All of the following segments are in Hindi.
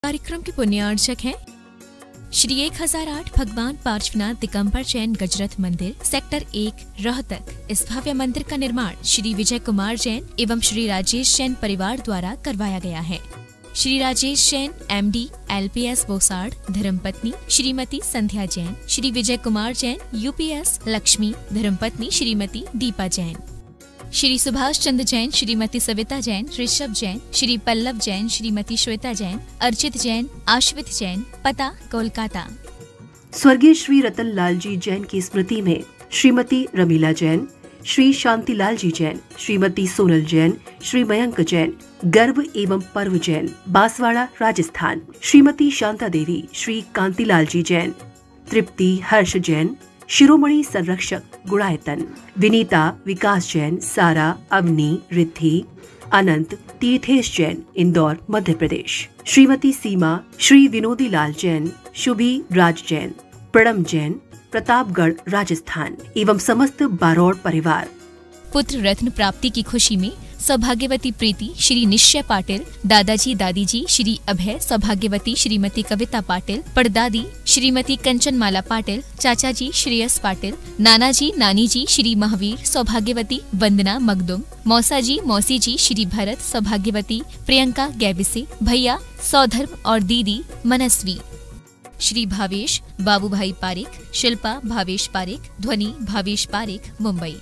कार्यक्रम के पुण्यार्चक हैं श्री 1008 भगवान पार्श्वनाथ दिगंबर जैन गजरथ मंदिर, सेक्टर 1, रोहतक। इस भव्य मंदिर का निर्माण श्री विजय कुमार जैन एवं श्री राजेश जैन परिवार द्वारा करवाया गया है। श्री राजेश जैन MD LPS बोसाड़, धर्मपत्नी श्रीमती संध्या जैन, श्री विजय कुमार जैन UPS लक्ष्मी, धर्मपत्नी श्रीमती दीपा जैन, श्री सुभाष चंद्र जैन, श्रीमती सविता जैन, ऋषभ जैन, श्री पल्लव जैन, श्रीमती श्वेता जैन, अर्चित जैन, आश्वित जैन, पता कोलकाता। स्वर्गीय श्री रतन लाल जी जैन की स्मृति में श्रीमती रमीला जैन, श्री शांतिलाल जी जैन, श्रीमती सोनल जैन, श्री मयंक जैन, गर्भ एवं पर्व जैन, बांसवाड़ा राजस्थान, श्रीमती शांता देवी, श्री कांतिलाल जी जैन, तृप्ति हर्ष जैन, शिरोमणि संरक्षक गुणायतन, विनीता विकास जैन, सारा अवनी रिद्धि अनंत तीर्थेश जैन, इंदौर मध्य प्रदेश, श्रीमती सीमा, श्री विनोदी लाल जैन, शुभी राज जैन, प्रणम जैन, प्रतापगढ़ राजस्थान एवं समस्त बारोड़ परिवार। पुत्र रत्न प्राप्ति की खुशी में सौभाग्यवती प्रीति श्री निश्चय पाटिल, दादाजी दादीजी श्री अभय, सौभाग्यवती श्रीमती कविता पाटिल, पड़दादी श्रीमती कंचनमाला पाटिल, चाचा जी श्रेयस पाटिल, नाना जी नानी जी श्री महावीर, सौभाग्यवती वंदना मगदुम, मौसा जी मौसी जी श्री भरत, सौभाग्यवती प्रियंका गैबिसे, भैया सौधर्म और दीदी मनस्वी, श्री भावेश बाबू भाई पारिक, शिल्पा भावेश पारिक, ध्वनि भावेश पारिक, मुंबई।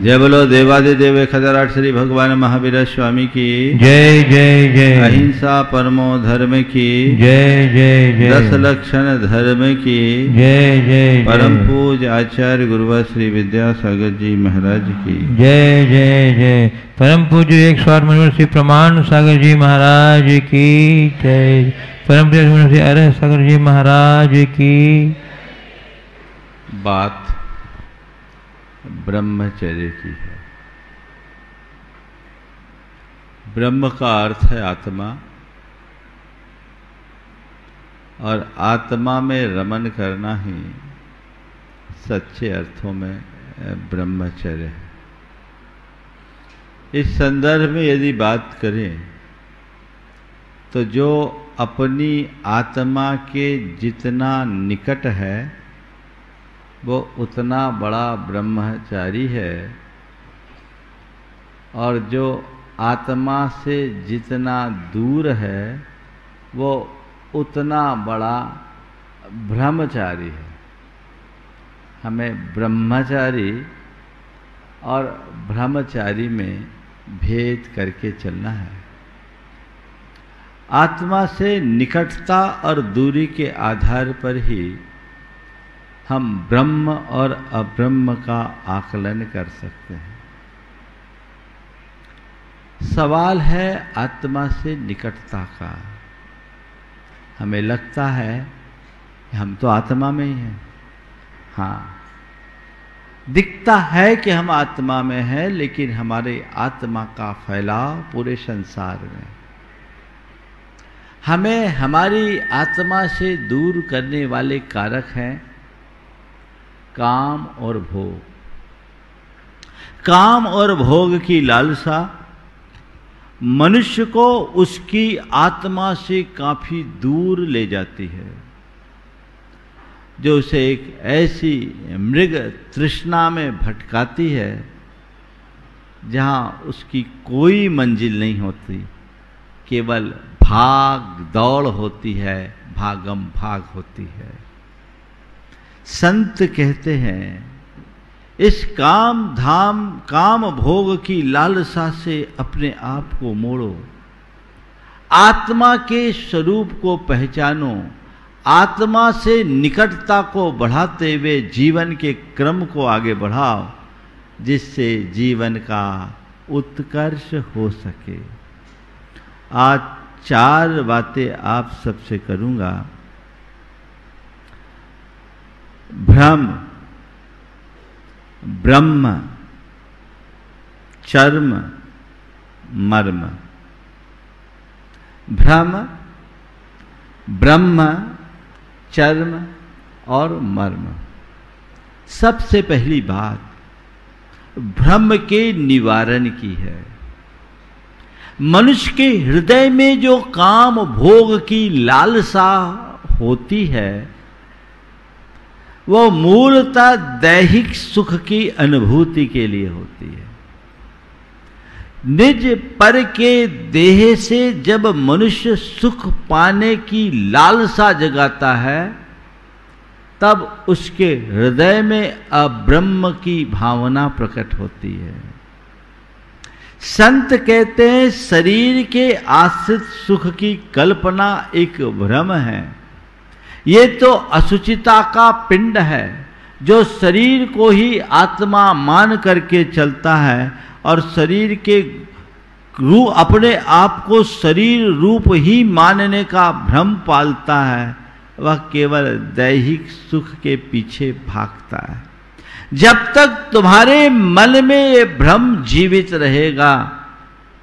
जय बोलो देवादिदेव 1008 श्री भगवान महावीर स्वामी की जय जय जय। अहिंसा परमो धर्म की जय जय जय। 10 लक्षण धर्म की जय जय। परम पूज आचार्य गुरुवर श्री विद्यासागर जी महाराज की जय जय जय। परम पूज्य 108 मनोहर श्री प्रमाण सागर जी महाराज की जय। परम पूज्य श्री अरह सागर जी महाराज की। बात ब्रह्मचर्य की है। ब्रह्म का अर्थ है आत्मा, और आत्मा में रमन करना ही सच्चे अर्थों में ब्रह्मचर्य है। इस संदर्भ में यदि बात करें तो जो अपनी आत्मा के जितना निकट है वो उतना बड़ा ब्रह्मचारी है, और जो आत्मा से जितना दूर है वो उतना बड़ा ब्रह्मचारी है। हमें ब्रह्मचारी और ब्रह्मचारी में भेद करके चलना है। आत्मा से निकटता और दूरी के आधार पर ही हम ब्रह्म और अब्रह्म का आकलन कर सकते हैं। सवाल है आत्मा से निकटता का। हमें लगता है कि हम तो आत्मा में ही हैं। हाँ, दिखता है कि हम आत्मा में हैं, लेकिन हमारे आत्मा का फैलाव पूरे संसार में। हमें हमारी आत्मा से दूर करने वाले कारक हैं काम और भोग। काम और भोग की लालसा मनुष्य को उसकी आत्मा से काफी दूर ले जाती है, जो उसे एक ऐसी मृग तृष्णा में भटकाती है जहां उसकी कोई मंजिल नहीं होती, केवल भाग दौड़ होती है, भागम भाग होती है। संत कहते हैं इस काम धाम काम भोग की लालसा से अपने आप को मोड़ो, आत्मा के स्वरूप को पहचानो, आत्मा से निकटता को बढ़ाते हुए जीवन के क्रम को आगे बढ़ाओ, जिससे जीवन का उत्कर्ष हो सके। आज 4 बातें आप सबसे करूंगा। भ्रम, ब्रह्म, चर्म, मर्म। भ्रम, ब्रह्म, चर्म और मर्म। सबसे पहली बात भ्रम के निवारण की है। मनुष्य के हृदय में जो काम भोग की लालसा होती है वो मूलतः दैहिक सुख की अनुभूति के लिए होती है। निज पर के देह से जब मनुष्य सुख पाने की लालसा जगाता है तब उसके हृदय में अब्रह्म की भावना प्रकट होती है। संत कहते हैं शरीर के आश्रित सुख की कल्पना एक भ्रम है। ये तो असुचिता का पिंड है जो शरीर को ही आत्मा मान करके चलता है और शरीर के रूप अपने आप को शरीर रूप ही मानने का भ्रम पालता है। वह केवल दैहिक सुख के पीछे भागता है। जब तक तुम्हारे मन में ये भ्रम जीवित रहेगा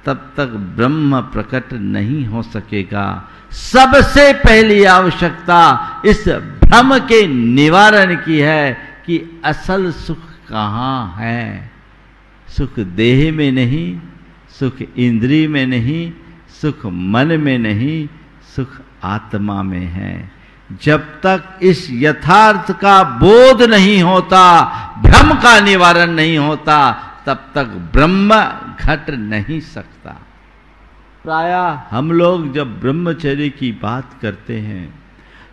तब तक ब्रह्म प्रकट नहीं हो सकेगा। सबसे पहली आवश्यकता इस भ्रम के निवारण की है कि असल सुख कहाँ है। सुख देह में नहीं, सुख इंद्रिय में नहीं, सुख मन में नहीं, सुख आत्मा में है। जब तक इस यथार्थ का बोध नहीं होता, भ्रम का निवारण नहीं होता, तब तक ब्रह्म घट नहीं सकता। प्रायः हम लोग जब ब्रह्मचर्य की बात करते हैं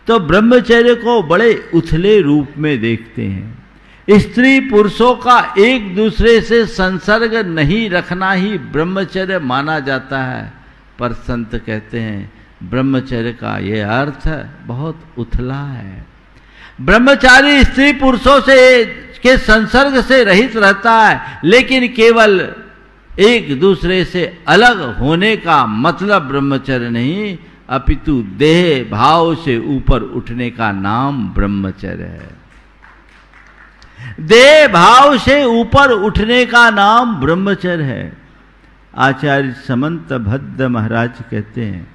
तो ब्रह्मचर्य को बड़े उथले रूप में देखते हैं। स्त्री पुरुषों का एक दूसरे से संसर्ग नहीं रखना ही ब्रह्मचर्य माना जाता है, पर संत कहते हैं ब्रह्मचर्य का ये अर्थ बहुत उथला है। ब्रह्मचारी स्त्री पुरुषों से के संसर्ग से रहित रहता है, लेकिन केवल एक दूसरे से अलग होने का मतलब ब्रह्मचर्य नहीं, अपितु देह भाव से ऊपर उठने का नाम ब्रह्मचर्य है। देह भाव से ऊपर उठने का नाम ब्रह्मचर्य है। आचार्य समंत भद्र महाराज कहते हैं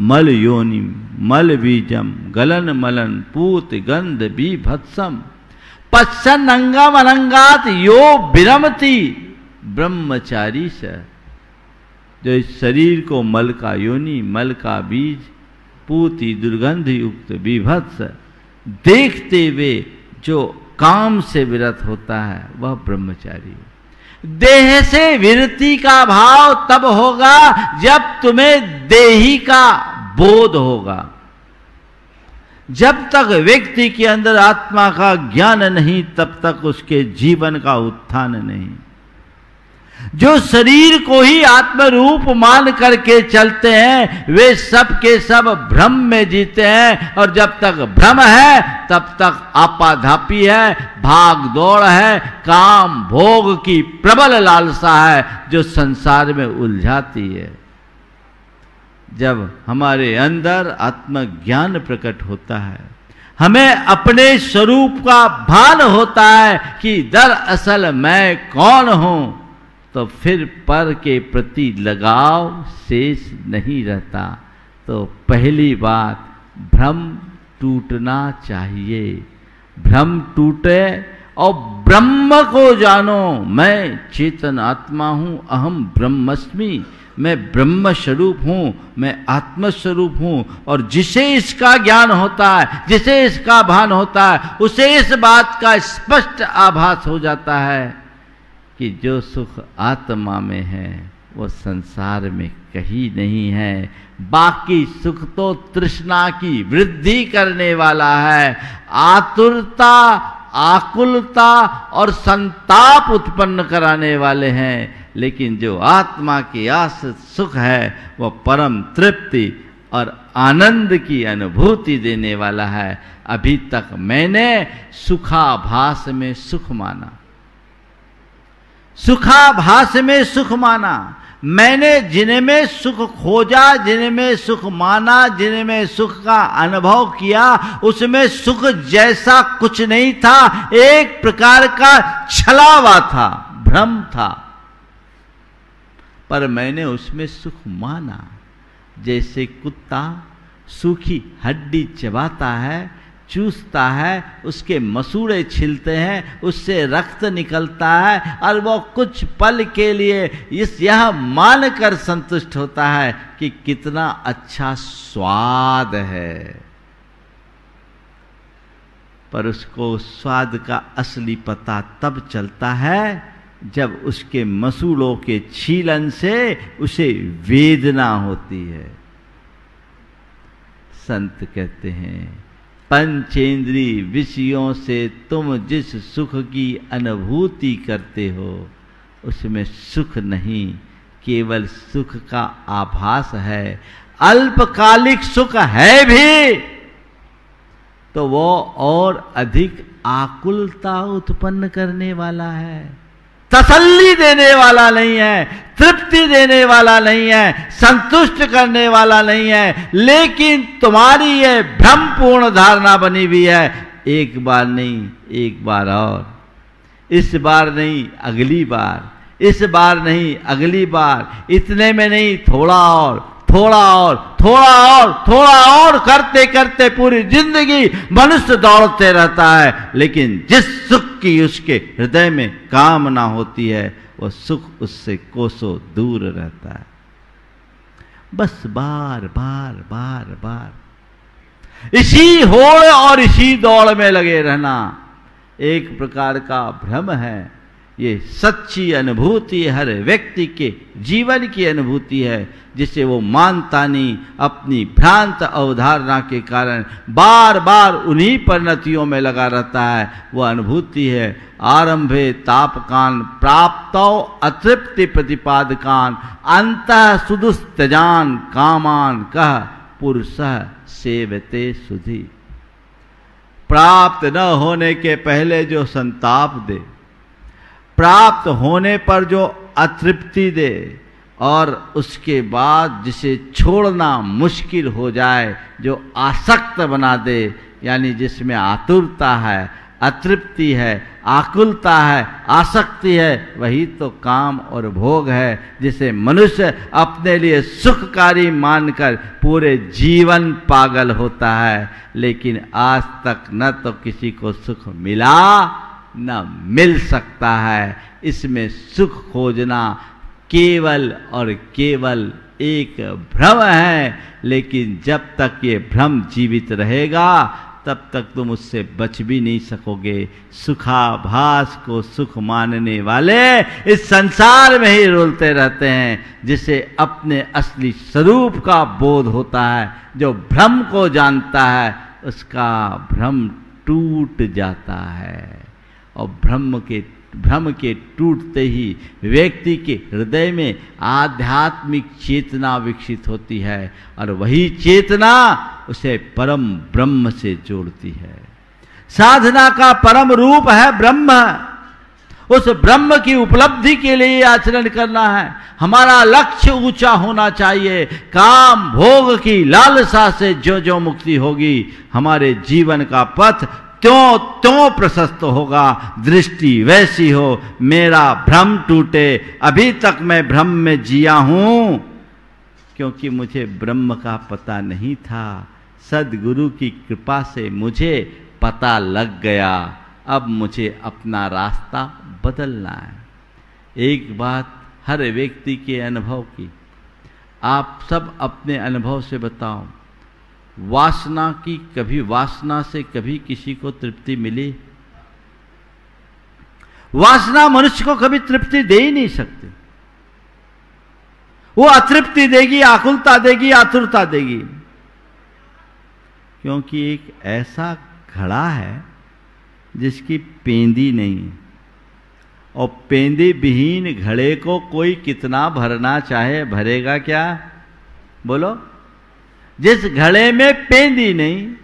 मल योनिम मल बीजम गलन मलन पूत गंध बीभत्सम पश्चन अंगम अनंगात यो विरमति ब्रह्मचारी से। जो इस शरीर को मल का योनि, मल का बीज, पूति दुर्गंध युक्त बीभत्स देखते हुए जो काम से विरत होता है वह ब्रह्मचारी है। देह से विरति का भाव तब होगा जब तुम्हें देही का बोध होगा। जब तक व्यक्ति के अंदर आत्मा का ज्ञान नहीं, तब तक उसके जीवन का उत्थान नहीं। जो शरीर को ही आत्मरूप मान करके चलते हैं, वे सब के सब भ्रम में जीते हैं, और जब तक भ्रम है तब तक आपाधापी है, भाग दौड़ है, काम भोग की प्रबल लालसा है जो संसार में उलझाती है। जब हमारे अंदर आत्मज्ञान प्रकट होता है, हमें अपने स्वरूप का भान होता है कि दरअसल मैं कौन हूं, तो फिर पर के प्रति लगाव शेष नहीं रहता। तो पहली बात, भ्रम टूटना चाहिए। भ्रम टूटे और ब्रह्म को जानो। मैं चेतन आत्मा हूं, अहम ब्रह्मस्मि, मैं ब्रह्म स्वरूप हूं, मैं आत्म स्वरूप हूं। और जिसे इसका ज्ञान होता है, जिसे इसका भान होता है, उसे इस बात का स्पष्ट आभास हो जाता है कि जो सुख आत्मा में है वो संसार में कहीं नहीं है। बाकी सुख तो तृष्णा की वृद्धि करने वाला है, आतुरता, आकुलता और संताप उत्पन्न कराने वाले हैं। लेकिन जो आत्मा की आश्रित सुख है वह परम तृप्ति और आनंद की अनुभूति देने वाला है। अभी तक मैंने सुखाभास में सुख माना, सुखाभास में सुख माना। मैंने जिनमें सुख खोजा, जिनमें सुख माना, जिनमें सुख का अनुभव किया, उसमें सुख जैसा कुछ नहीं था। एक प्रकार का छलावा था, भ्रम था, पर मैंने उसमें सुख माना। जैसे कुत्ता सूखी हड्डी चबाता है, चूसता है, उसके मसूड़े छिलते हैं, उससे रक्त निकलता है, और वो कुछ पल के लिए यह मानकर संतुष्ट होता है कि कितना अच्छा स्वाद है। पर उसको स्वाद का असली पता तब चलता है जब उसके मसूड़ों के छीलन से उसे वेदना होती है। संत कहते हैं, पंचेंद्रिय विषयों से तुम जिस सुख की अनुभूति करते हो, उसमें सुख नहीं, केवल सुख का आभास है। अल्पकालिक सुख है भी तो वो और अधिक आकुलता उत्पन्न करने वाला है, तसल्ली देने वाला नहीं है, तृप्ति देने वाला नहीं है, संतुष्ट करने वाला नहीं है। लेकिन तुम्हारी ये भ्रमपूर्ण धारणा बनी हुई है, एक बार नहीं, एक बार और, इस बार नहीं अगली बार, इस बार नहीं अगली बार, इतने में नहीं थोड़ा और, थोड़ा और, थोड़ा और, थोड़ा और करते करते पूरी जिंदगी मनुष्य दौड़ते रहता है। लेकिन जिस सुख की उसके हृदय में कामना होती है, वह सुख उससे कोसों दूर रहता है। बस बार बार बार बार इसी होड़ और इसी दौड़ में लगे रहना एक प्रकार का भ्रम है। ये सच्ची अनुभूति हर व्यक्ति के जीवन की अनुभूति है, जिसे वो मानता नहीं, अपनी भ्रांत अवधारणा के कारण बार बार उन्हीं परिणतियों में लगा रहता है। वह अनुभूति है आरंभे तापकान प्राप्तो अतृप्ति प्रतिपादकान अंतः सुदुस्तजान कामान कह पुरुषः सेवते सुधि। प्राप्त न होने के पहले जो संताप दे, प्राप्त होने पर जो अतृप्ति दे, और उसके बाद जिसे छोड़ना मुश्किल हो जाए, जो आसक्त बना दे, यानी जिसमें आतुरता है, अतृप्ति है, आकुलता है, आसक्ति है, वही तो काम और भोग है, जिसे मनुष्य अपने लिए सुखकारी मानकर पूरे जीवन पागल होता है। लेकिन आज तक न तो किसी को सुख मिला न मिल सकता है। इसमें सुख खोजना केवल और केवल एक भ्रम है। लेकिन जब तक ये भ्रम जीवित रहेगा, तब तक तुम उससे बच भी नहीं सकोगे। सुखाभास को सुख मानने वाले इस संसार में ही रोलते रहते हैं। जिसे अपने असली स्वरूप का बोध होता है, जो भ्रम को जानता है, उसका भ्रम टूट जाता है। और भ्रम के टूटते ही व्यक्ति के हृदय में आध्यात्मिक चेतना विकसित होती है और वही चेतना उसे परम ब्रह्म से जोड़ती है। साधना का परम रूप है ब्रह्म। उस ब्रह्म की उपलब्धि के लिए आचरण करना है। हमारा लक्ष्य ऊंचा होना चाहिए। काम भोग की लालसा से जो जो मुक्ति होगी, हमारे जीवन का पथ त्यों त्यों प्रशस्त होगा। दृष्टि वैसी हो, मेरा भ्रम टूटे। अभी तक मैं भ्रम में जिया हूं क्योंकि मुझे ब्रह्म का पता नहीं था। सद्गुरु की कृपा से मुझे पता लग गया। अब मुझे अपना रास्ता बदलना है। एक बात हर व्यक्ति के अनुभव की, आप सब अपने अनुभव से बताओ, वासना से कभी किसी को तृप्ति मिली? वासना मनुष्य को कभी तृप्ति दे ही नहीं सकती। वो अतृप्ति देगी, आकुलता देगी, आतुरता देगी। क्योंकि एक ऐसा घड़ा है जिसकी पेंदी नहीं है, और पेंदी विहीन घड़े को कोई कितना भरना चाहे भरेगा क्या? बोलो। जिस घड़े में पेंदी नहीं,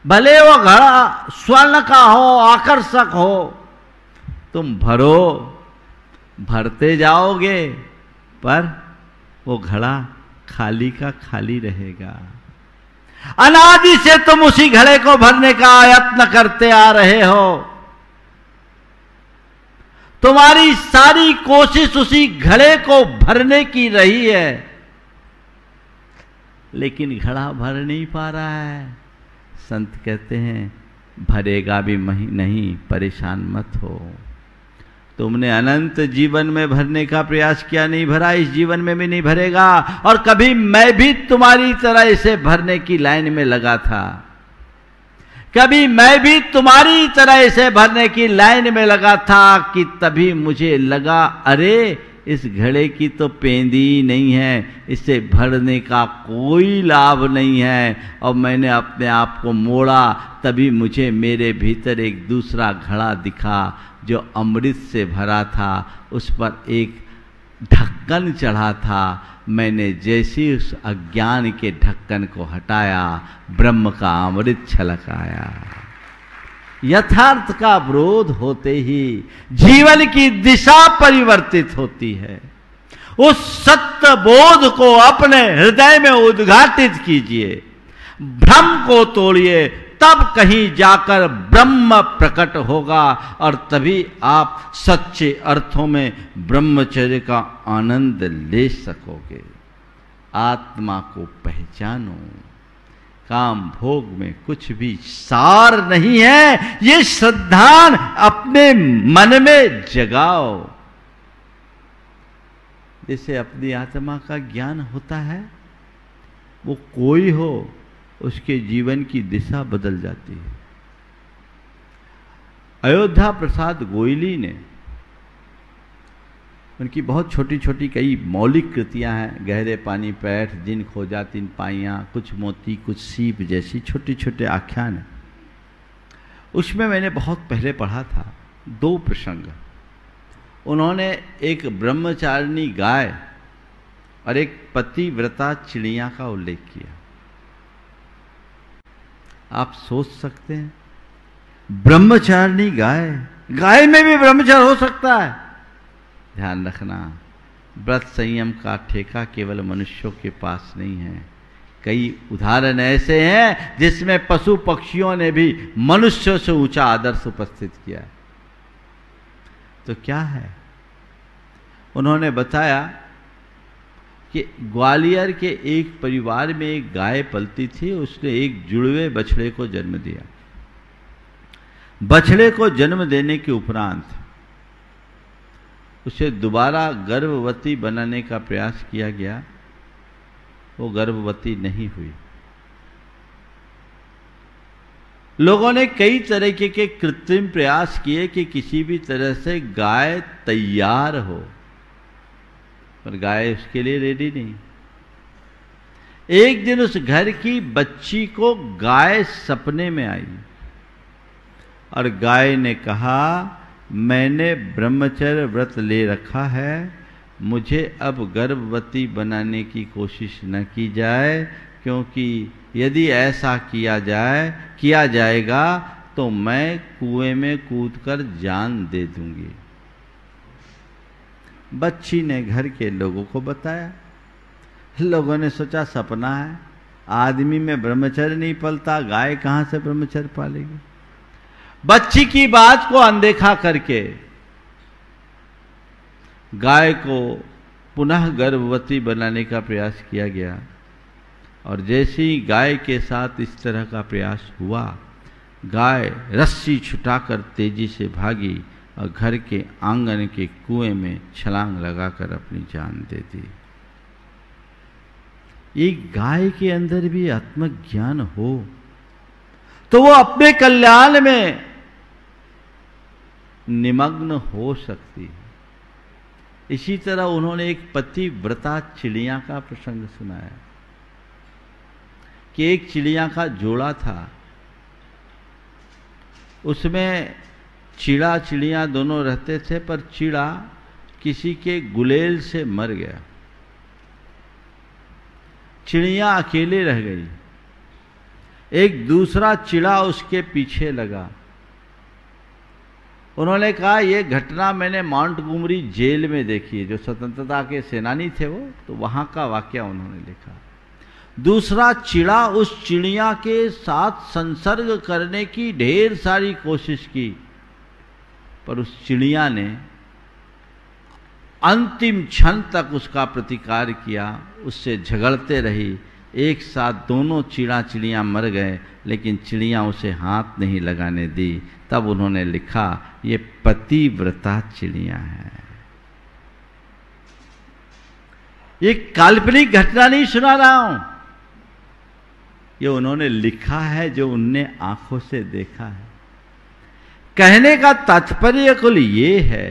भले वो घड़ा स्वर्ण का हो, आकर्षक हो, तुम भरो, भरते जाओगे, पर वो घड़ा खाली का खाली रहेगा। अनादि से तुम उसी घड़े को भरने का यत्न करते आ रहे हो। तुम्हारी सारी कोशिश उसी घड़े को भरने की रही है, लेकिन घड़ा भर नहीं पा रहा है। संत कहते हैं भरेगा भी नहीं, परेशान मत हो। तुमने अनंत जीवन में भरने का प्रयास किया, नहीं भरा, इस जीवन में भी नहीं भरेगा। और कभी मैं भी तुम्हारी तरह इसे भरने की लाइन में लगा था। कभी मैं भी तुम्हारी तरह इसे भरने की लाइन में लगा था कि तभी मुझे लगा, अरे इस घड़े की तो पेंदी नहीं है, इसे भरने का कोई लाभ नहीं है। और मैंने अपने आप को मोड़ा, तभी मुझे मेरे भीतर एक दूसरा घड़ा दिखा जो अमृत से भरा था। उस पर एक ढक्कन चढ़ा था। मैंने जैसे उस अज्ञान के ढक्कन को हटाया, ब्रह्म का अमृत छलक आया। यथार्थ का विरोध होते ही जीवन की दिशा परिवर्तित होती है। उस सत्य बोध को अपने हृदय में उद्घाटित कीजिए, भ्रम को तोड़िए, तब कहीं जाकर ब्रह्म प्रकट होगा और तभी आप सच्चे अर्थों में ब्रह्मचर्य का आनंद ले सकोगे। आत्मा को पहचानो। काम भोग में कुछ भी सार नहीं है, ये श्रद्धान अपने मन में जगाओ। जिसे अपनी आत्मा का ज्ञान होता है, वो कोई हो, उसके जीवन की दिशा बदल जाती है। अयोध्या प्रसाद गोयली ने, उनकी बहुत छोटी छोटी कई मौलिक कृतियां हैं। गहरे पानी पैठ, जिन खोजा तिन पाइयां, कुछ मोती कुछ सीप जैसी छोटे छोटे आख्यान है। उसमें मैंने बहुत पहले पढ़ा था 2 प्रसंग। उन्होंने एक ब्रह्मचारिणी गाय और एक पतिव्रता चिड़िया का उल्लेख किया। आप सोच सकते हैं, ब्रह्मचारिणी गाय, गाय में भी ब्रह्मचार हो सकता है? ध्यान रखना, व्रत संयम का ठेका केवल मनुष्यों के पास नहीं है। कई उदाहरण ऐसे हैं जिसमें पशु पक्षियों ने भी मनुष्यों से ऊंचा आदर्श उपस्थित किया। तो क्या है? उन्होंने बताया कि ग्वालियर के एक परिवार में एक गाय पलती थी। उसने एक जुड़वे बछड़े को जन्म दिया। बछड़े को जन्म देने के उपरांत उसे दोबारा गर्भवती बनाने का प्रयास किया गया। वो गर्भवती नहीं हुई। लोगों ने कई तरीके के कृत्रिम प्रयास किए कि किसी भी तरह से गाय तैयार हो, पर गाय उसके लिए रेडी नहीं। एक दिन उस घर की बच्ची को गाय सपने में आई और गाय ने कहा, मैंने ब्रह्मचर्य व्रत ले रखा है, मुझे अब गर्भवती बनाने की कोशिश न की जाए, क्योंकि यदि ऐसा किया जाएगा तो मैं कुएं में कूदकर जान दे दूंगी। बच्ची ने घर के लोगों को बताया। लोगों ने सोचा सपना है, आदमी में ब्रह्मचर्य नहीं पलता, गाय कहां से ब्रह्मचर्य पालेगी। बच्ची की बात को अनदेखा करके गाय को पुनः गर्भवती बनाने का प्रयास किया गया और जैसे ही गाय के साथ इस तरह का प्रयास हुआ, गाय रस्सी छुटाकर तेजी से भागी और घर के आंगन के कुएं में छलांग लगाकर अपनी जान दे दी। एक गाय के अंदर भी आत्मज्ञान हो तो वो अपने कल्याण में निमग्न हो सकती है। इसी तरह उन्होंने एक पतिव्रता चिड़िया का प्रसंग सुनाया कि एक चिड़िया का जोड़ा था, उसमें चिड़ा चिड़िया दोनों रहते थे, पर चिड़ा किसी के गुलेल से मर गया, चिड़िया अकेले रह गई। एक दूसरा चिड़ा उसके पीछे लगा। उन्होंने कहा, यह घटना मैंने माउंटगोमरी जेल में देखी है, जो स्वतंत्रता के सेनानी थे वो, तो वहां का वाकया उन्होंने लिखा। दूसरा चिड़ा उस चिड़िया के साथ संसर्ग करने की ढेर सारी कोशिश की, पर उस चिड़िया ने अंतिम क्षण तक उसका प्रतिकार किया, उससे झगड़ते रही। एक साथ दोनों चिड़िया मर गए, लेकिन चिड़िया उसे हाथ नहीं लगाने दी। तब उन्होंने लिखा, ये पतिव्रता चिड़िया है। ये काल्पनिक घटना नहीं सुना रहा हूं, ये उन्होंने लिखा है जो उनने आंखों से देखा है। कहने का तात्पर्य कुल ये है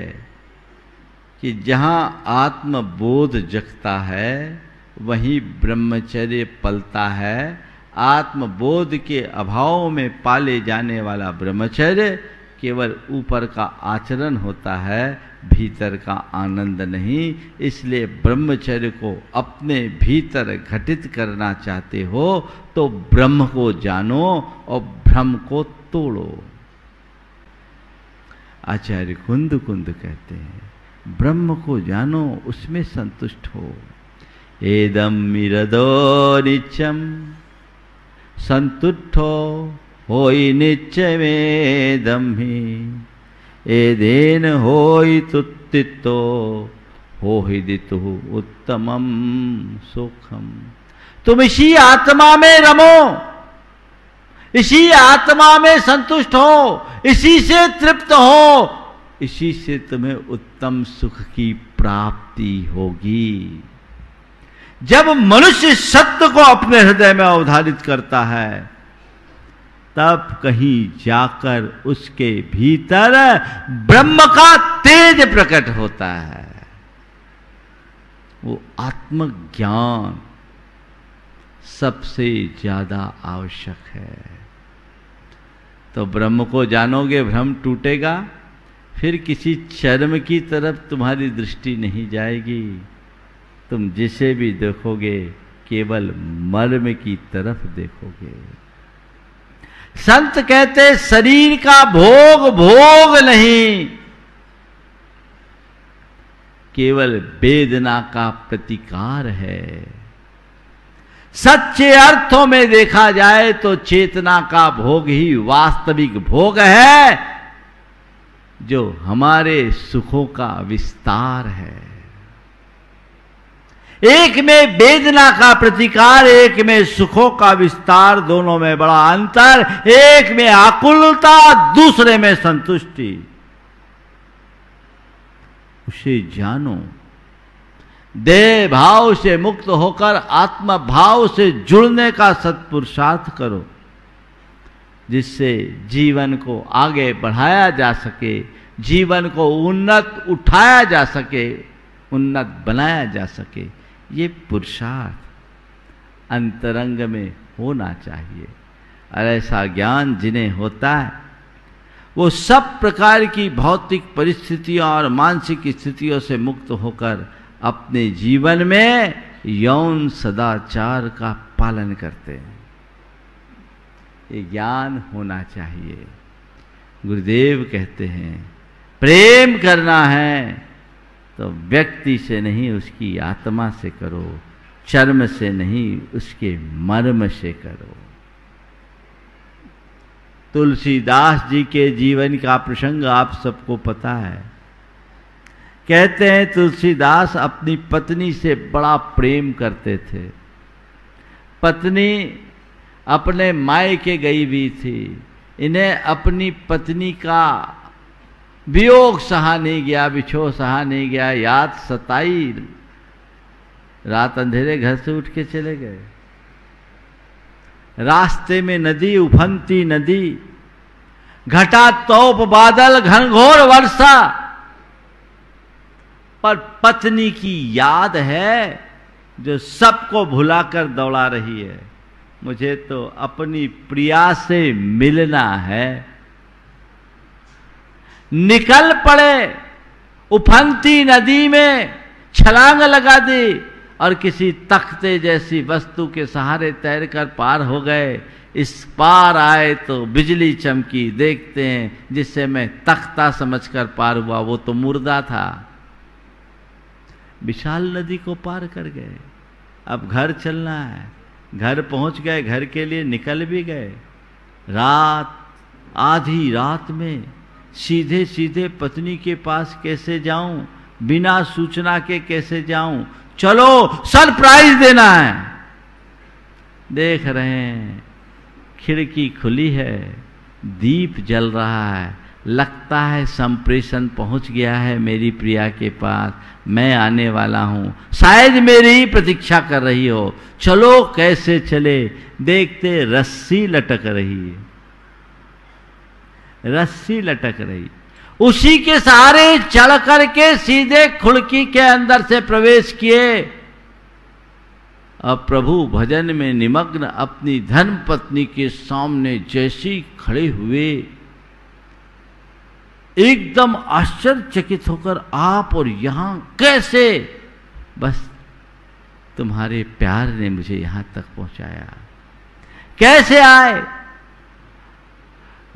कि जहां आत्मबोध जगता है वहीं ब्रह्मचर्य पलता है। आत्मबोध के अभाव में पाले जाने वाला ब्रह्मचर्य केवल ऊपर का आचरण होता है, भीतर का आनंद नहीं। इसलिए ब्रह्मचर्य को अपने भीतर घटित करना चाहते हो तो ब्रह्म को जानो और भ्रम को तोड़ो। आचार्य कुंद कहते हैं, ब्रह्म को जानो, उसमें संतुष्ट हो। एदम मिरदो नित्यम संतुष्टो होई नित्यमेदम ही, एदेन होई तुत्तितो होई दितु उत्तमम सुखम। तुम इसी आत्मा में रमो, इसी आत्मा में संतुष्ट हो, इसी से तृप्त हो, इसी से तुम्हें उत्तम सुख की प्राप्ति होगी। जब मनुष्य सत्य को अपने हृदय में अवधारित करता है, तब कहीं जाकर उसके भीतर ब्रह्म का तेज प्रकट होता है। वो आत्मज्ञान सबसे ज्यादा आवश्यक है। तो ब्रह्म को जानोगे, भ्रम टूटेगा, फिर किसी चरम की तरफ तुम्हारी दृष्टि नहीं जाएगी। तुम जिसे भी देखोगे केवल मर्म की तरफ देखोगे। संत कहते शरीर का भोग नहीं, केवल वेदना का प्रतिकार है। सच्चे अर्थों में देखा जाए तो चेतना का भोग ही वास्तविक भोग है, जो हमारे सुखों का विस्तार है। एक में वेदना का प्रतिकार, एक में सुखों का विस्तार, दोनों में बड़ा अंतर। एक में आकुलता, दूसरे में संतुष्टि। उसे जानो, देह भाव से मुक्त होकर आत्म भाव से जुड़ने का सत्पुरुषार्थ करो। जिससे जीवन को आगे बढ़ाया जा सके, जीवन को उन्नत उठाया जा सके, उन्नत बनाया जा सके। ये पुरुषार्थ अंतरंग में होना चाहिए। और ऐसा ज्ञान जिन्हें होता है वो सब प्रकार की भौतिक परिस्थितियों और मानसिक स्थितियों से मुक्त होकर अपने जीवन में यौन सदाचार का पालन करते हैं। ये ज्ञान होना चाहिए। गुरुदेव कहते हैं प्रेम करना है तो व्यक्ति से नहीं उसकी आत्मा से करो, चर्म से नहीं उसके मर्म से करो। तुलसीदास जी के जीवन का प्रसंग आप सबको पता है। कहते हैं तुलसीदास अपनी पत्नी से बड़ा प्रेम करते थे। पत्नी अपने मायके गई हुई थी। इन्हें अपनी पत्नी का वियोग सहा नहीं गया, विछोह सहा नहीं गया, याद सताई। रात अंधेरे घर से उठ के चले गए। रास्ते में नदी, उफनती नदी, घटा तोप बादल, घनघोर वर्षा, पर पत्नी की याद है जो सबको भुलाकर दौड़ा रही है। मुझे तो अपनी प्रिया से मिलना है। निकल पड़े, उफनती नदी में छलांग लगा दी और किसी तख्ते जैसी वस्तु के सहारे तैरकर पार हो गए। इस पार आए तो बिजली चमकी, देखते हैं जिससे मैं तख्ता समझकर पार हुआ वो तो मुर्दा था। विशाल नदी को पार कर गए। अब घर चलना है। घर पहुंच गए, घर के लिए निकल भी गए। रात, आधी रात में सीधे सीधे पत्नी के पास कैसे जाऊं, बिना सूचना के कैसे जाऊं? चलो सरप्राइज देना है। देख रहे हैं खिड़की खुली है, दीप जल रहा है, लगता है संप्रेषण पहुंच गया है मेरी प्रिया के पास, मैं आने वाला हूं, शायद मेरी ही प्रतीक्षा कर रही हो। चलो कैसे चले? देखते रस्सी लटक रही है, रस्सी लटक रही। उसी के सहारे चढ़ करके सीधे खिड़की के अंदर से प्रवेश किए। अब प्रभु भजन में निमग्न अपनी धर्म पत्नी के सामने जैसी खड़े हुए, एकदम आश्चर्यचकित होकर आप और यहां कैसे? बस तुम्हारे प्यार ने मुझे यहां तक पहुंचाया। कैसे आए?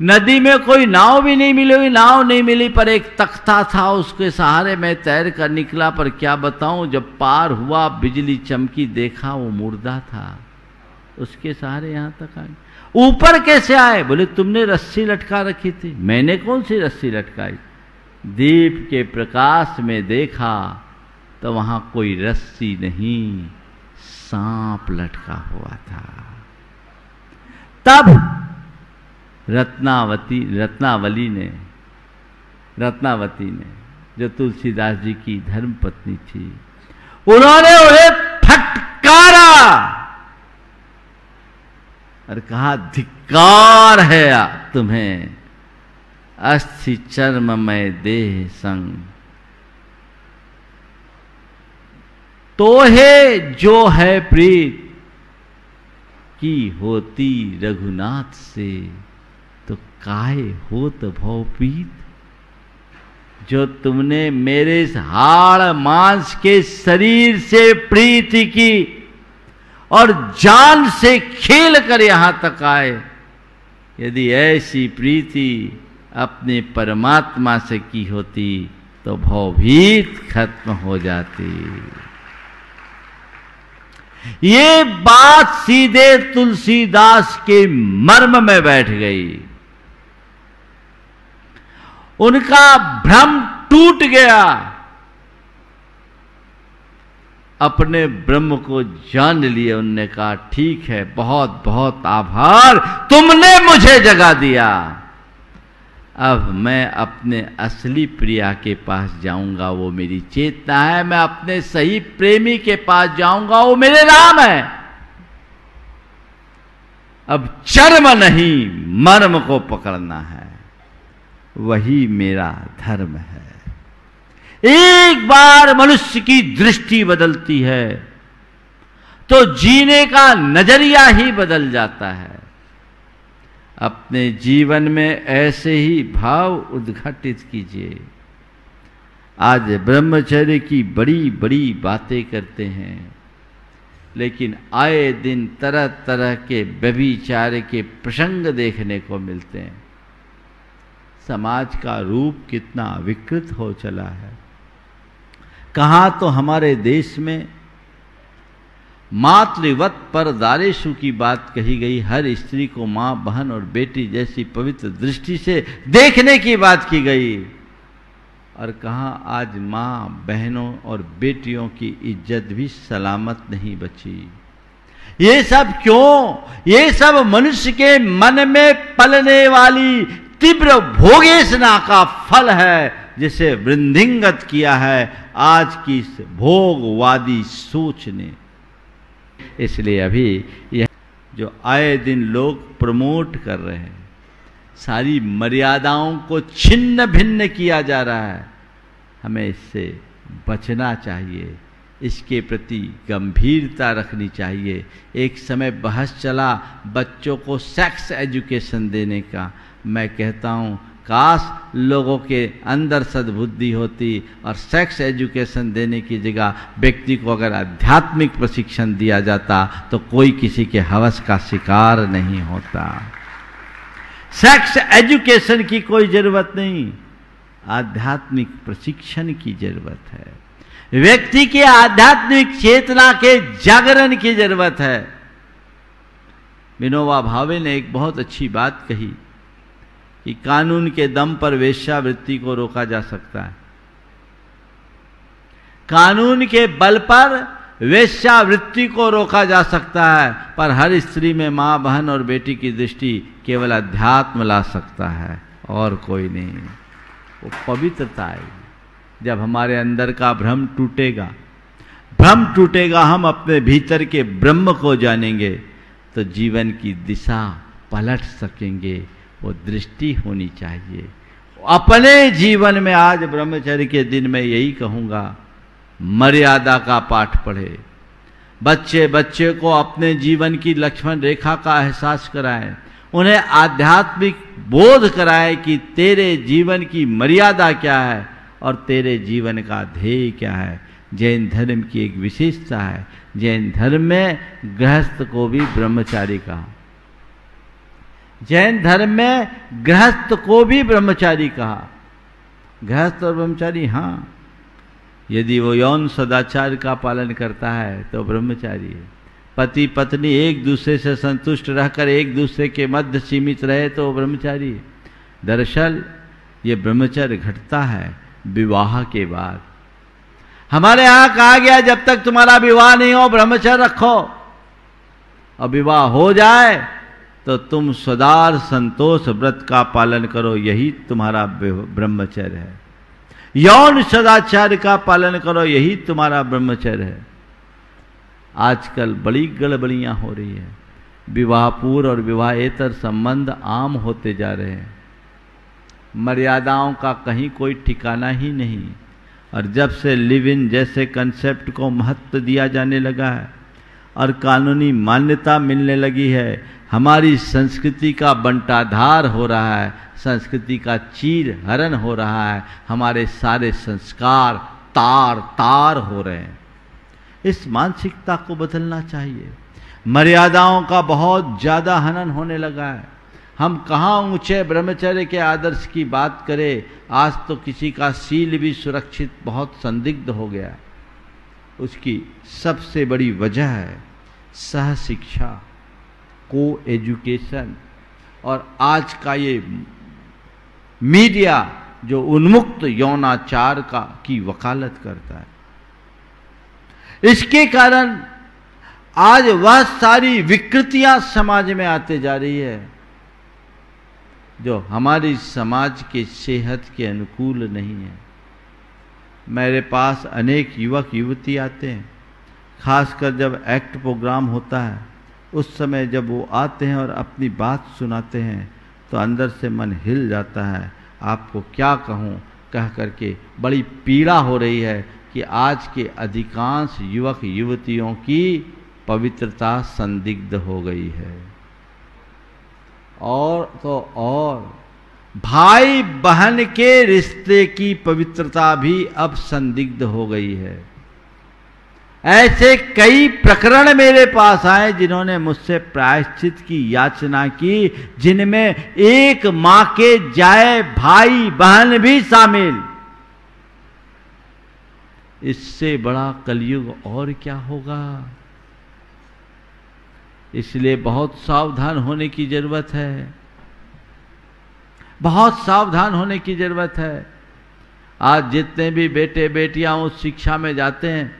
नदी में कोई नाव भी नहीं मिली, नाव नहीं मिली, पर एक तख्ता था, उसके सहारे मैं तैर कर निकला। पर क्या बताऊं, जब पार हुआ बिजली चमकी, देखा वो मुर्दा था। उसके सहारे यहां तक आए। ऊपर कैसे आए? बोले तुमने रस्सी लटका रखी थी। मैंने कौन सी रस्सी लटकाई? दीप के प्रकाश में देखा तो वहां कोई रस्सी नहीं, सांप लटका हुआ था। तब रत्नावती ने जो तुलसीदास जी की धर्म पत्नी थी, उन्होंने उन्हें फटकारा और कहा धिक्कार है तुम्हें, अस्थि चर्ममय देह संग, तो है जो है प्रीत की होती रघुनाथ से, तो काहे होत भवपीत। जो तुमने मेरे इस हाड़ मांस के शरीर से प्रीति की और जान से खेल कर यहां तक आए, यदि ऐसी प्रीति अपने परमात्मा से की होती तो भवभीत खत्म हो जाती। ये बात सीधे तुलसीदास के मर्म में बैठ गई। उनका भ्रम टूट गया। अपने ब्रह्म को जान लिए। उनने कहा ठीक है, बहुत बहुत आभार, तुमने मुझे जगा दिया। अब मैं अपने असली प्रिया के पास जाऊंगा, वो मेरी चेतना है। मैं अपने सही प्रेमी के पास जाऊंगा, वो मेरे राम है। अब चर्म नहीं मर्म को पकड़ना है, वही मेरा धर्म है। एक बार मनुष्य की दृष्टि बदलती है तो जीने का नजरिया ही बदल जाता है। अपने जीवन में ऐसे ही भाव उद्घाटित कीजिए। आज ब्रह्मचर्य की बड़ी बड़ी बातें करते हैं, लेकिन आए दिन तरह तरह के व्यभिचार के प्रसंग देखने को मिलते हैं। समाज का रूप कितना विकृत हो चला है। कहाँ तो हमारे देश में मातृवत परदारेशु की बात कही गई, हर स्त्री को माँ, बहन और बेटी जैसी पवित्र दृष्टि से देखने की बात की गई, और कहाँ आज माँ, बहनों और बेटियों की इज्जत भी सलामत नहीं बची। ये सब क्यों? ये सब मनुष्य के मन में पलने वाली तीव्र भोगेशना का फल है, जिसे वृंधिंगत किया है आज की इस भोगवादी सोच ने। इसलिए अभी यह जो आए दिन लोग प्रमोट कर रहे हैं, सारी मर्यादाओं को छिन्न भिन्न किया जा रहा है, हमें इससे बचना चाहिए, इसके प्रति गंभीरता रखनी चाहिए। एक समय बहस चला बच्चों को सेक्स एजुकेशन देने का। मैं कहता हूँ काश लोगों के अंदर सद्बुद्धि होती और सेक्स एजुकेशन देने की जगह व्यक्ति को अगर आध्यात्मिक प्रशिक्षण दिया जाता तो कोई किसी के हवस का शिकार नहीं होता। सेक्स एजुकेशन की कोई जरूरत नहीं, आध्यात्मिक प्रशिक्षण की जरूरत है। व्यक्ति के आध्यात्मिक चेतना के जागरण की जरूरत है। विनोबा भावे ने एक बहुत अच्छी बात कही कि कानून के दम पर वेश्यावृत्ति को रोका जा सकता है। कानून के बल पर वेश्यावृत्ति को रोका जा सकता है, पर हर स्त्री में मां, बहन और बेटी की दृष्टि केवल अध्यात्म ला सकता है और कोई नहीं। वो पवित्रता है। जब हमारे अंदर का भ्रम टूटेगा, हम अपने भीतर के ब्रह्म को जानेंगे तो जीवन की दिशा पलट सकेंगे। वो दृष्टि होनी चाहिए। अपने जीवन में आज ब्रह्मचर्य के दिन में यही कहूंगा, मर्यादा का पाठ पढ़े। बच्चे को अपने जीवन की लक्ष्मण रेखा का एहसास कराएं, उन्हें आध्यात्मिक बोध कराएं कि तेरे जीवन की मर्यादा क्या है और तेरे जीवन का ध्येय क्या है। जैन धर्म की एक विशेषता है, जैन धर्म में गृहस्थ को भी ब्रह्मचारी कहा। जैन धर्म में गृहस्थ को भी ब्रह्मचारी कहा। गृहस्थ और ब्रह्मचारी, हाँ, यदि वो यौन सदाचार का पालन करता है तो ब्रह्मचारी है। पति पत्नी एक दूसरे से संतुष्ट रहकर एक दूसरे के मध्य सीमित रहे तो ब्रह्मचारी है। दरअसल ये ब्रह्मचर्य घटता है विवाह के बाद। हमारे यहां कहा गया जब तक तुम्हारा विवाह नहीं हो ब्रह्मचर्य रखो, और विवाह हो जाए तो तुम सदार संतोष व्रत का पालन करो, यही तुम्हारा ब्रह्मचर्य है। यौन सदाचार का पालन करो, यही तुम्हारा ब्रह्मचर्य है। आजकल बड़ी गड़बड़ियां हो रही है। विवाह पूर्व और विवाहेतर संबंध आम होते जा रहे हैं। मर्यादाओं का कहीं कोई ठिकाना ही नहीं। और जब से लिव इन जैसे कंसेप्ट को महत्व दिया जाने लगा है और कानूनी मान्यता मिलने लगी है, हमारी संस्कृति का बंटाधार हो रहा है, संस्कृति का चीर हरण हो रहा है, हमारे सारे संस्कार तार तार हो रहे हैं। इस मानसिकता को बदलना चाहिए। मर्यादाओं का बहुत ज्यादा हनन होने लगा है। हम कहाँ ऊंचे ब्रह्मचर्य के आदर्श की बात करें, आज तो किसी का सील भी सुरक्षित बहुत संदिग्ध हो गया है। उसकी सबसे बड़ी वजह है सह शिक्षा, को एजुकेशन, और आज का ये मीडिया जो उन्मुक्त यौनाचार की वकालत करता है। इसके कारण आज वह सारी विकृतियां समाज में आते जा रही है जो हमारी समाज के सेहत के अनुकूल नहीं है। मेरे पास अनेक युवक युवती आते हैं, खासकर जब एक्ट प्रोग्राम होता है, उस समय जब वो आते हैं और अपनी बात सुनाते हैं तो अंदर से मन हिल जाता है। आपको क्या कहूँ, कह करके बड़ी पीड़ा हो रही है कि आज के अधिकांश युवक युवतियों की पवित्रता संदिग्ध हो गई है। और तो और भाई बहन के रिश्ते की पवित्रता भी अब संदिग्ध हो गई है। ऐसे कई प्रकरण मेरे पास आए जिन्होंने मुझसे प्रायश्चित की याचना की, जिनमें एक मां के जाए भाई बहन भी शामिल। इससे बड़ा कलयुग और क्या होगा। इसलिए बहुत सावधान होने की जरूरत है, बहुत सावधान होने की जरूरत है। आज जितने भी बेटे बेटियां उस शिक्षा में जाते हैं,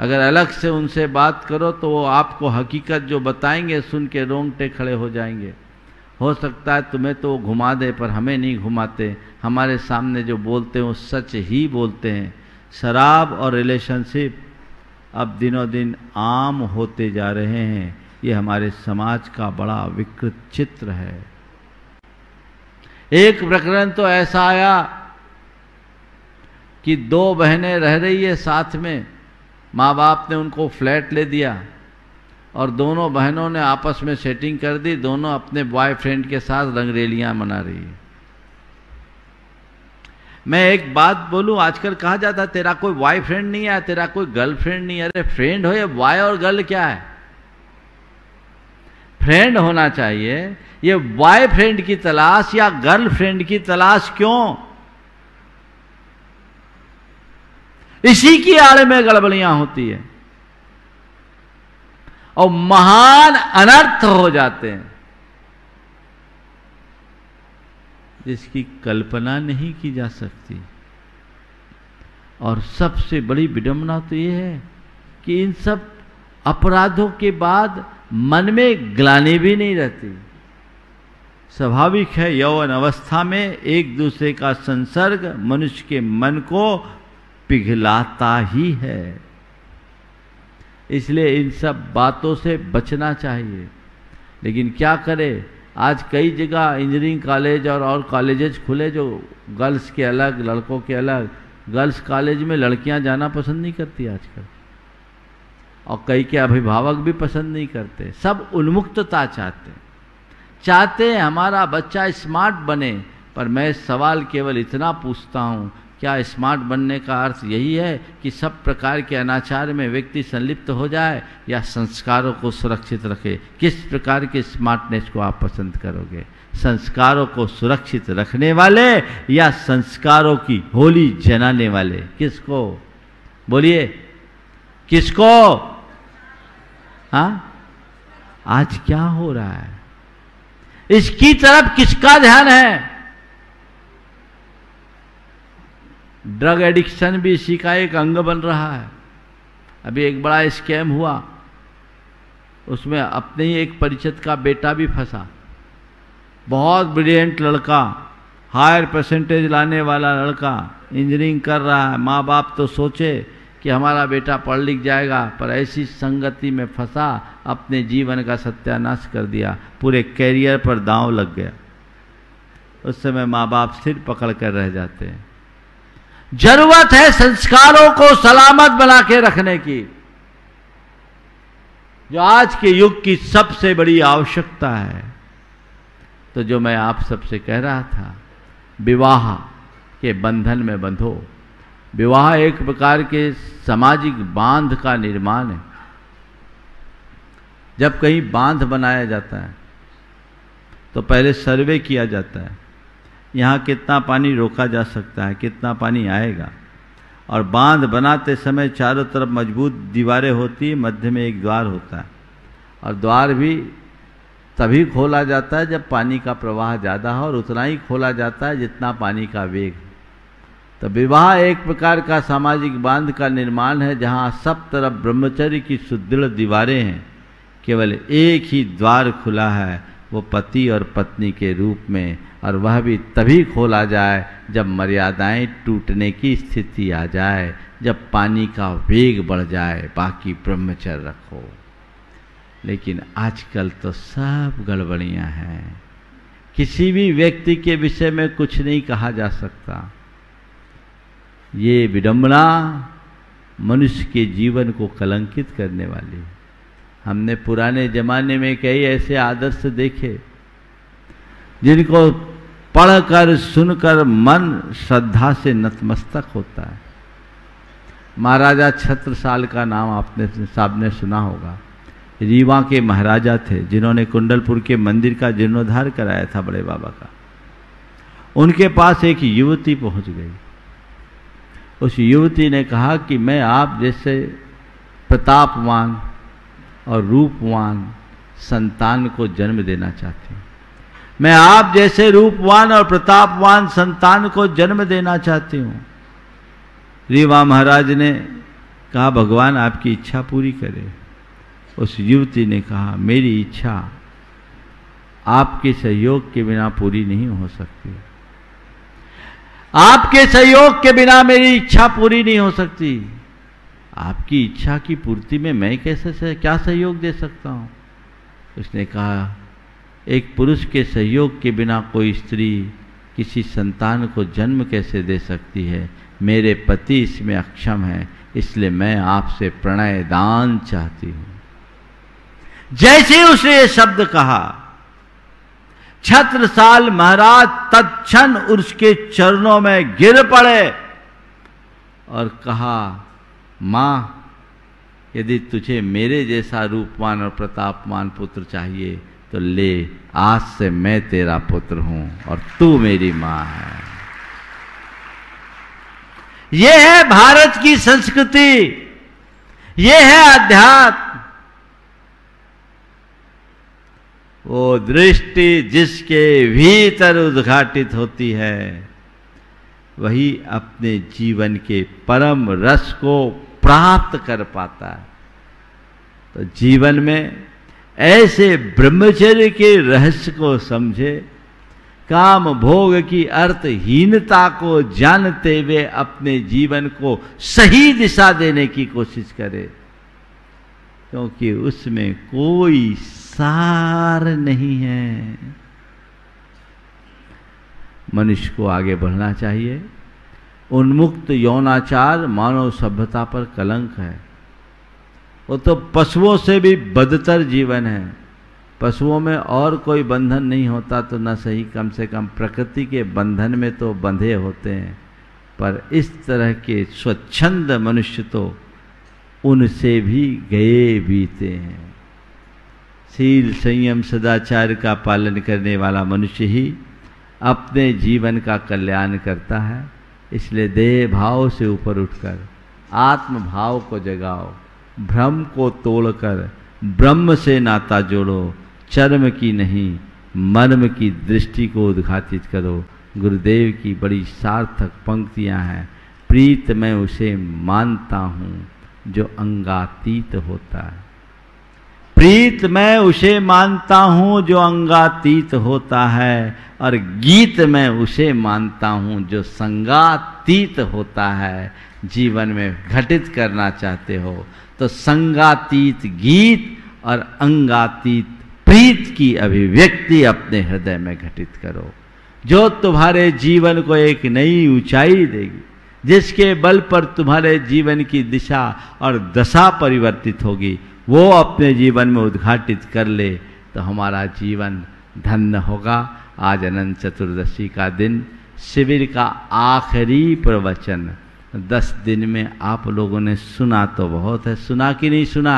अगर अलग से उनसे बात करो तो वो आपको हकीकत जो बताएंगे सुन के रोंगटे खड़े हो जाएंगे। हो सकता है तुम्हें तो वो घुमा दे, पर हमें नहीं घुमाते। हमारे सामने जो बोलते हैं वो सच ही बोलते हैं। शराब और रिलेशनशिप अब दिनों दिन आम होते जा रहे हैं। ये हमारे समाज का बड़ा विकृत चित्र है। एक प्रकरण तो ऐसा आया कि दो बहनें रह रही है साथ में, माँ बाप ने उनको फ्लैट ले दिया और दोनों बहनों ने आपस में सेटिंग कर दी, दोनों अपने बॉयफ्रेंड के साथ रंगरेलियां मना रही है। मैं एक बात बोलूं, आजकल कहा जाता है तेरा कोई बॉयफ्रेंड नहीं है, तेरा कोई गर्लफ्रेंड नहीं है। अरे फ्रेंड हो या बॉय और गर्ल क्या है, फ्रेंड होना चाहिए। ये बॉयफ्रेंड की तलाश या गर्लफ्रेंड की तलाश क्यों? इसी की आड़ में गड़बड़ियां होती है और महान अनर्थ हो जाते हैं जिसकी कल्पना नहीं की जा सकती। और सबसे बड़ी विडंबना तो यह है कि इन सब अपराधों के बाद मन में ग्लानि भी नहीं रहती। स्वाभाविक है, यौवन अवस्था में एक दूसरे का संसर्ग मनुष्य के मन को पिघलाता ही है। इसलिए इन सब बातों से बचना चाहिए। लेकिन क्या करें, आज कई जगह इंजीनियरिंग कॉलेज और कॉलेजेस खुले जो गर्ल्स के अलग लड़कों के अलग। गर्ल्स कॉलेज में लड़कियां जाना पसंद नहीं करती आजकल, और कई के अभिभावक भी पसंद नहीं करते। सब उन्मुक्तता चाहते हैं हमारा बच्चा स्मार्ट बने। पर मैं सवाल केवल इतना पूछता हूँ, क्या स्मार्ट बनने का अर्थ यही है कि सब प्रकार के अनाचार में व्यक्ति संलिप्त हो जाए, या संस्कारों को सुरक्षित रखे? किस प्रकार के स्मार्टनेस को आप पसंद करोगे? संस्कारों को सुरक्षित रखने वाले या संस्कारों की होली जलाने वाले? किसको बोलिए, किसको? हाँ, आज क्या हो रहा है, इसकी तरफ किसका ध्यान है? ड्रग एडिक्शन भी इसी का एक अंग बन रहा है। अभी एक बड़ा स्कैम हुआ, उसमें अपने ही एक परिचित का बेटा भी फंसा। बहुत ब्रिलियंट लड़का, हायर परसेंटेज लाने वाला लड़का, इंजीनियरिंग कर रहा है। माँ बाप तो सोचे कि हमारा बेटा पढ़ लिख जाएगा, पर ऐसी संगति में फंसा, अपने जीवन का सत्यानाश कर दिया, पूरे कैरियर पर दांव लग गया। उस समय माँ बाप सिर पकड़ कर रह जाते हैं। जरूरत है संस्कारों को सलामत बना के रखने की, जो आज के युग की सबसे बड़ी आवश्यकता है। तो जो मैं आप सबसे कह रहा था, विवाह के बंधन में बंधो। विवाह एक प्रकार के सामाजिक बांध का निर्माण है। जब कहीं बांध बनाया जाता है तो पहले सर्वे किया जाता है, यहाँ कितना पानी रोका जा सकता है, कितना पानी आएगा। और बांध बनाते समय चारों तरफ मजबूत दीवारें होती है, मध्य में एक द्वार होता है, और द्वार भी तभी खोला जाता है जब पानी का प्रवाह ज़्यादा हो, और उतना ही खोला जाता है जितना पानी का वेग। तो विवाह एक प्रकार का सामाजिक बांध का निर्माण है, जहाँ सब तरफ ब्रह्मचर्य की सुदृढ़ दीवारें हैं, केवल एक ही द्वार खुला है, वो पति और पत्नी के रूप में, और वह भी तभी खोला जाए जब मर्यादाएं टूटने की स्थिति आ जाए, जब पानी का वेग बढ़ जाए। बाकी ब्रह्मचर्य रखो। लेकिन आजकल तो सब गड़बड़ियां हैं। किसी भी व्यक्ति के विषय में कुछ नहीं कहा जा सकता। ये विडंबना मनुष्य के जीवन को कलंकित करने वाली। हमने पुराने जमाने में कई ऐसे आदर्श देखे जिनको पढ़कर सुनकर मन श्रद्धा से नतमस्तक होता है। महाराजा छत्रसाल का नाम आपने साहब सुना होगा। रीवा के महाराजा थे जिन्होंने कुंडलपुर के मंदिर का जीर्णोद्धार कराया था बड़े बाबा का। उनके पास एक युवती पहुंच गई। उस युवती ने कहा कि मैं आप जैसे प्रतापवान और रूपवान संतान को जन्म देना चाहती हूँ। मैं आप जैसे रूपवान और प्रतापवान संतान को जन्म देना चाहती हूँ। रीवा महाराज ने कहा भगवान आपकी इच्छा पूरी करे। उस युवती ने कहा मेरी इच्छा आपके सहयोग के बिना पूरी नहीं हो सकती। आपके सहयोग के बिना मेरी इच्छा पूरी नहीं हो सकती। आपकी इच्छा की पूर्ति में मैं कैसे क्या सहयोग दे सकता हूं? उसने कहा एक पुरुष के सहयोग के बिना कोई स्त्री किसी संतान को जन्म कैसे दे सकती है? मेरे पति इसमें अक्षम है, इसलिए मैं आपसे प्रणय दान चाहती हूं। जैसे उसने ये शब्द कहा, छत्रसाल महाराज तत्क्षण उसके चरणों में गिर पड़े और कहा मां, यदि तुझे मेरे जैसा रूपवान और प्रतापवान पुत्र चाहिए तो ले, आज से मैं तेरा पुत्र हूं और तू मेरी मां है। यह है भारत की संस्कृति, यह है अध्यात्म। वो दृष्टि जिसके भीतर उद्घाटित होती है वही अपने जीवन के परम रस को प्राप्त कर पाता है। तो जीवन में ऐसे ब्रह्मचर्य के रहस्य को समझे, काम भोग की अर्थहीनता को जानते हुए अपने जीवन को सही दिशा देने की कोशिश करे, क्योंकि उसमें कोई सार नहीं है। मनुष्य को आगे बढ़ना चाहिए। उन्मुक्त यौनाचार मानव सभ्यता पर कलंक है। वो तो पशुओं से भी बदतर जीवन है। पशुओं में और कोई बंधन नहीं होता तो न सही, कम से कम प्रकृति के बंधन में तो बंधे होते हैं, पर इस तरह के स्वच्छंद मनुष्य तो उनसे भी गए बीते हैं। शील संयम सदाचार का पालन करने वाला मनुष्य ही अपने जीवन का कल्याण करता है। इसलिए देह भाव से ऊपर उठकर आत्म भाव को जगाओ, भ्रम को तोड़कर ब्रह्म से नाता जोड़ो, चर्म की नहीं मर्म की दृष्टि को उद्घाटित करो। गुरुदेव की बड़ी सार्थक पंक्तियां हैं। प्रीत मैं उसे मानता हूँ जो अंगातीत होता है। प्रीत मैं उसे मानता हूँ जो अंगातीत होता है, और गीत मैं उसे मानता हूँ जो संगातीत होता है। जीवन में घटित करना चाहते हो तो संगातीत गीत और अंगातीत प्रीत की अभिव्यक्ति अपने हृदय में घटित करो, जो तुम्हारे जीवन को एक नई ऊंचाई देगी, जिसके बल पर तुम्हारे जीवन की दिशा और दशा परिवर्तित होगी। वो अपने जीवन में उद्घाटित कर ले तो हमारा जीवन धन्य होगा। आज अनंत चतुर्दशी का दिन, शिविर का आखिरी प्रवचन। 10 दिन में आप लोगों ने सुना तो बहुत है, सुना कि नहीं सुना?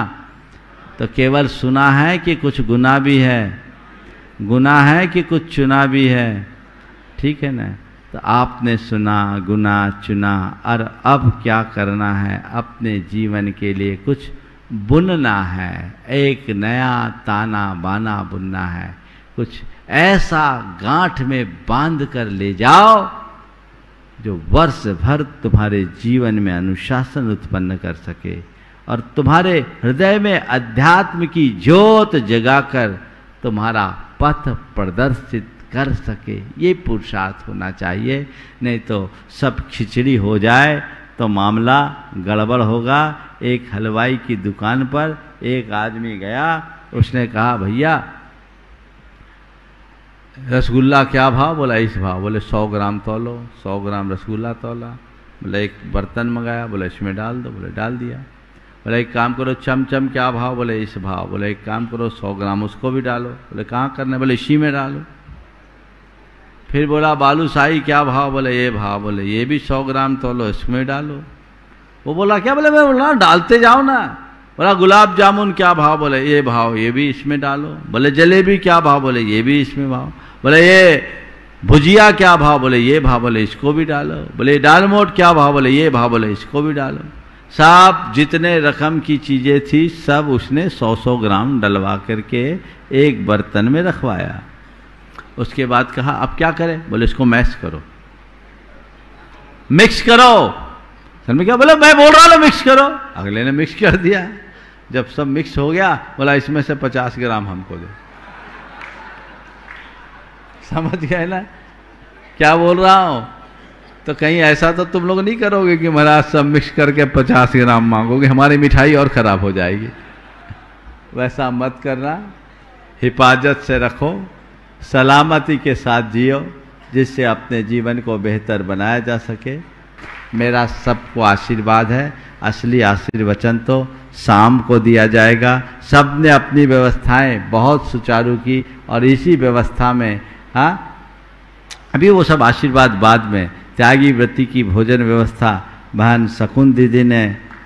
तो केवल सुना है कि कुछ गुना भी है? गुना है कि कुछ चुना भी है? ठीक है ना? तो आपने सुना, गुना, चुना, और अब क्या करना है? अपने जीवन के लिए कुछ बुनना है, एक नया ताना बाना बुनना है। कुछ ऐसा गांठ में बांध कर ले जाओ जो वर्ष भर तुम्हारे जीवन में अनुशासन उत्पन्न कर सके और तुम्हारे हृदय में अध्यात्म की ज्योत जगाकर तुम्हारा पथ प्रदर्शित कर सके। ये पुरुषार्थ होना चाहिए। नहीं तो सब खिचड़ी हो जाए तो मामला गड़बड़ होगा। एक हलवाई की दुकान पर एक आदमी गया, उसने कहा भैया रसगुल्ला क्या भाव? बोला इस भाव। बोले 100 ग्राम तौलो। 100 ग्राम रसगुल्ला तौला। बोले एक बर्तन मंगाया, बोले इसमें डाल दो। बोले डाल दिया। बोले एक काम करो चमचम क्या भाव? बोले इस भाव। बोले एक काम करो 100 ग्राम उसको भी डालो। बोले कहाँ करना? बोले इसी में डालो। फिर बोला बालूशाही क्या भाव? बोले ये भाव। बोले ये भी 100 ग्राम तौलो इसमें डालो। वो बोला क्या? बोले मैं बोला डालते जाओ ना। बोला गुलाब जामुन क्या भाव? बोले ये भाव, ये भी इसमें डालो। बोले जलेबी क्या भाव? बोले ये भी इसमें भाव। बोले ये भुजिया क्या भाव? बोले ये भाव। बोले इसको भी डालो। बोले दाल मोट क्या भाव? बोले ये भाव। बोले इसको भी डालो। सब जितने रकम की चीजें थी सब उसने 100-100 ग्राम डलवा करके एक बर्तन में रखवाया। उसके बाद कहा अब क्या करें? बोले इसको मैश करो, मिक्स करो। समझ में क्या? बोले मैं बोल रहा हूं मिक्स करो। अगले ने मिक्स कर दिया। जब सब मिक्स हो गया बोला इसमें से 50 ग्राम हमको दो। समझ गए ना क्या बोल रहा हूं? तो कहीं ऐसा तो तुम लोग नहीं करोगे कि महाराज सब मिक्स करके 50 ग्राम मांगोगे, हमारी मिठाई और खराब हो जाएगी। वैसा मत करना, हिफाजत से रखो, सलामती के साथ जियो, जिससे अपने जीवन को बेहतर बनाया जा सके। मेरा सबको आशीर्वाद है। असली आशीर्वचन तो शाम को दिया जाएगा। सब ने अपनी व्यवस्थाएं बहुत सुचारू की और इसी व्यवस्था में अभी वो सब आशीर्वाद बाद में। त्यागी व्रती की भोजन व्यवस्था बहन शकुन दीदी ने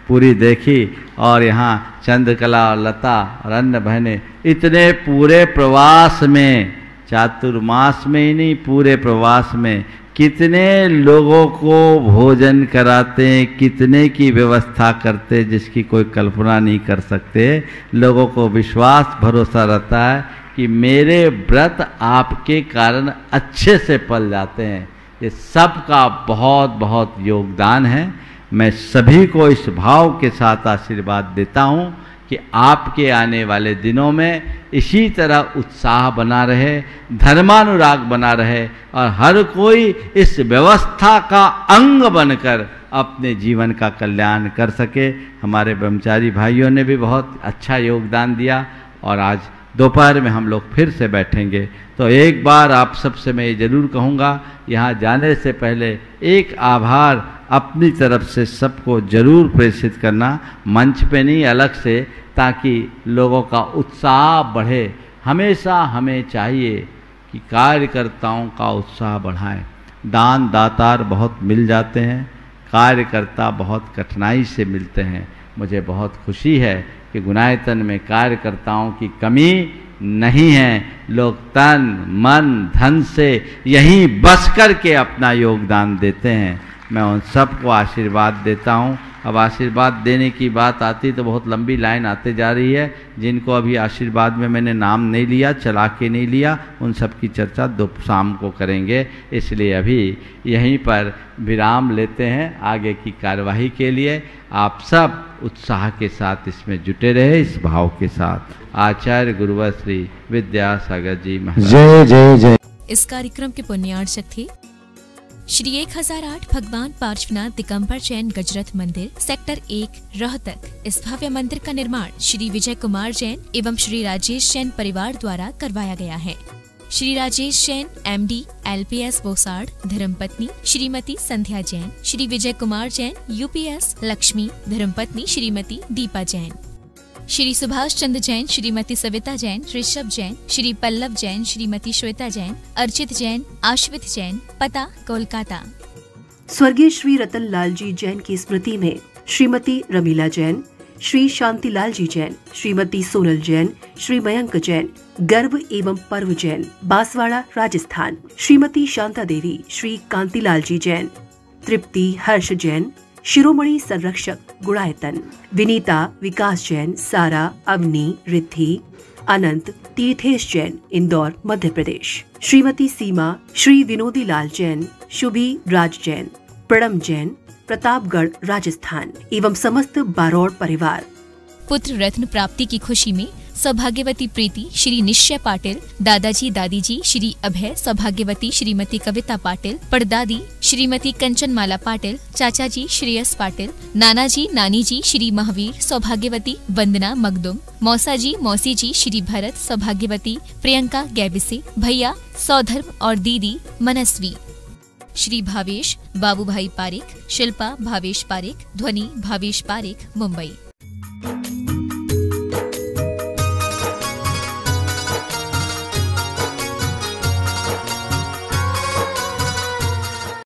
पूरी देखी और यहाँ चंद्रकला और लता और अन्य बहनें इतने पूरे प्रवास में, चातुर्मास में ही नहीं पूरे प्रवास में कितने लोगों को भोजन कराते, कितने की व्यवस्था करते जिसकी कोई कल्पना नहीं कर सकते। लोगों को विश्वास भरोसा रहता है कि मेरे व्रत आपके कारण अच्छे से पल जाते हैं। ये सबका बहुत बहुत योगदान है। मैं सभी को इस भाव के साथ आशीर्वाद देता हूँ कि आपके आने वाले दिनों में इसी तरह उत्साह बना रहे, धर्मानुराग बना रहे और हर कोई इस व्यवस्था का अंग बनकर अपने जीवन का कल्याण कर सके। हमारे ब्रह्मचारी भाइयों ने भी बहुत अच्छा योगदान दिया और आज दोपहर में हम लोग फिर से बैठेंगे। तो एक बार आप सबसे मैं ये जरूर कहूँगा, यहाँ जाने से पहले एक आभार अपनी तरफ से सबको जरूर प्रेषित करना, मंच पे नहीं अलग से, ताकि लोगों का उत्साह बढ़े। हमेशा हमें चाहिए कि कार्यकर्ताओं का उत्साह बढ़ाएं। दान दातार बहुत मिल जाते हैं, कार्यकर्ता बहुत कठिनाई से मिलते हैं। मुझे बहुत खुशी है कि गुनायतन में कार्यकर्ताओं की कमी नहीं है। लोग तन मन धन से यहीं बस करके अपना योगदान देते हैं। मैं उन सबको आशीर्वाद देता हूँ। अब आशीर्वाद देने की बात आती तो बहुत लंबी लाइन आते जा रही है। जिनको अभी आशीर्वाद में मैंने नाम नहीं लिया, चला के नहीं लिया, उन सब की चर्चा शाम को करेंगे। इसलिए अभी यहीं पर विराम लेते हैं आगे की कार्यवाही के लिए। आप सब उत्साह के साथ इसमें जुटे रहे, इस भाव के साथ। आचार्य गुरुवर श्री विद्यासागर जी महाराज। जय जय जय। इस कार्यक्रम के पुण्यार्चक थे श्री 1008 भगवान पार्श्वनाथ दिगंबर जैन गजरथ मंदिर, सेक्टर 1 रोहतक। इस भव्य मंदिर का निर्माण श्री विजय कुमार जैन एवं श्री राजेश जैन परिवार द्वारा करवाया गया है। श्री राजेश जैन MD LPS बोसाड़, धर्मपत्नी श्रीमती संध्या जैन, श्री विजय कुमार जैन UPS लक्ष्मी, धर्मपत्नी श्रीमती दीपा जैन, श्री सुभाष चंद्र जैन, श्रीमती सविता जैन, ऋषभ जैन, श्री पल्लव जैन, श्रीमती श्वेता जैन, अर्चित जैन, आश्वित जैन, पता कोलकाता। स्वर्गीय श्री रतन लाल जी जैन की स्मृति में श्रीमती रमीला जैन, श्री शांतिलाल जी जैन, श्रीमती सोनल जैन, श्री मयंक जैन, गर्भ एवं पर्व जैन, बांसवाड़ा राजस्थान, श्रीमती शांता देवी, श्री कांतिलाल जी जैन, तृप्ति हर्ष जैन, शिरोमणि संरक्षक गुणायतन, विनीता विकास जैन, सारा अवनी रिद्धि अनंत तीर्थेश जैन, इंदौर मध्य प्रदेश, श्रीमती सीमा, श्री विनोदी लाल जैन, शुभी राज जैन, प्रणम जैन, प्रतापगढ़ राजस्थान एवं समस्त बारोड़ परिवार। पुत्र रत्न प्राप्ति की खुशी में सौभाग्यवती प्रीति श्री निश्चय पाटिल, दादाजी दादीजी श्री अभय सौभाग्यवती श्रीमती कविता पाटिल, पड़दादी श्रीमती कंचनमाला पाटिल, चाचाजी श्रेयस पाटिल, नानाजी नानीजी श्री महावीर सौभाग्यवती वंदना मखदुम, मौसाजी मौसी जी श्री भरत सौभाग्यवती प्रियंका गैबिसे, भैया सौधर्म और दीदी मनस्वी। श्री भावेश बाबूभाई पारिक, शिल्पा भावेश पारिक, ध्वनि भावेश पारिक, मुंबई।